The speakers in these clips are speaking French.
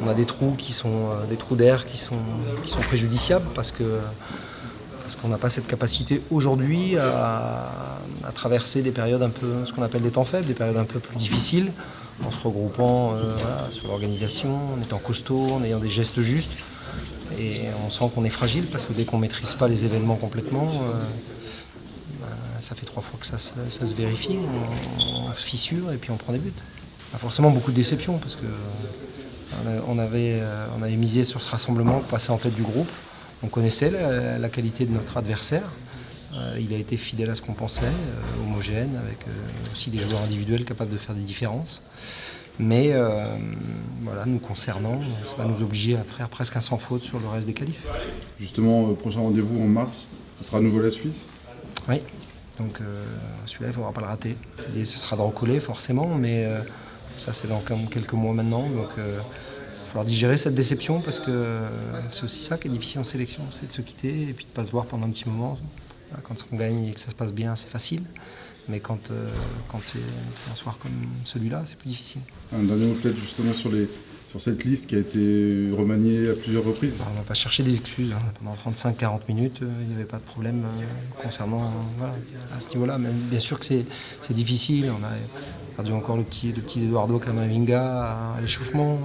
on a des trous des trous d'air qui sont préjudiciables parce qu'on n'a pas cette capacité aujourd'hui à traverser des périodes un peu, ce qu'on appelle des temps faibles, des périodes un peu plus difficiles, en se regroupant sur l'organisation, en étant costaud, en ayant des gestes justes. Et on sent qu'on est fragile parce que dès qu'on ne maîtrise pas les événements complètement, ça fait 3 fois que ça se vérifie, on fissure et puis on prend des buts. Pas forcément beaucoup de déception parce qu'on avait misé sur ce rassemblement pour passer en tête du groupe. On connaissait la qualité de notre adversaire. Il a été fidèle à ce qu'on pensait, homogène, avec aussi des joueurs individuels capables de faire des différences. Mais nous concernant, ça va nous obliger à faire presque un sans faute sur le reste des qualifs. Justement, prochain rendez-vous en mars, ce sera à nouveau la Suisse. Oui, donc celui-là, il ne faudra pas le rater. Et ce sera de recoller forcément, mais ça c'est dans quelques mois maintenant. Donc il va falloir digérer cette déception parce que c'est aussi ça qui est difficile en sélection, c'est de se quitter et puis de ne pas se voir pendant un petit moment. Quand on gagne et que ça se passe bien, c'est facile. Mais quand c'est un soir comme celui-là, c'est plus difficile. Un dernier mot peut-être justement sur cette liste qui a été remaniée à plusieurs reprises. On ne va pas chercher des excuses. Pendant 35-40 minutes, il n'y avait pas de problème concernant à ce niveau-là. Mais bien sûr que c'est difficile. On a perdu encore le petit Eduardo Camavinga à l'échauffement.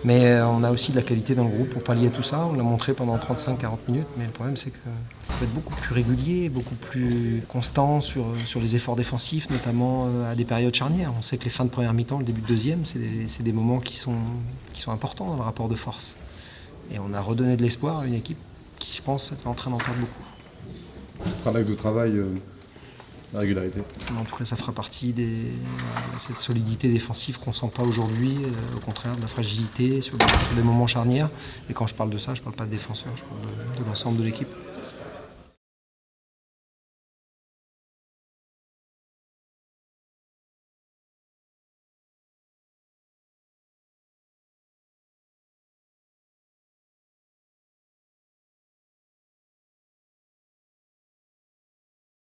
Mais on a aussi de la qualité dans le groupe pour pallier tout ça. On l'a montré pendant 35-40 minutes. Mais le problème, c'est qu'il faut être beaucoup plus régulier, beaucoup plus constant sur les efforts défensifs, notamment à des périodes charnières. On sait que les fins de première mi-temps, le début de deuxième, c'est des moments qui sont importants dans le rapport de force. Et on a redonné de l'espoir à une équipe qui, je pense, est en train d'en perdre beaucoup. Ce sera l'axe de travail, la régularité. En tout cas, ça fera partie de cette solidité défensive qu'on ne sent pas aujourd'hui, au contraire de la fragilité sur des moments charnières. Et quand je parle de ça, je ne parle pas de défenseurs, je parle de l'ensemble de l'équipe.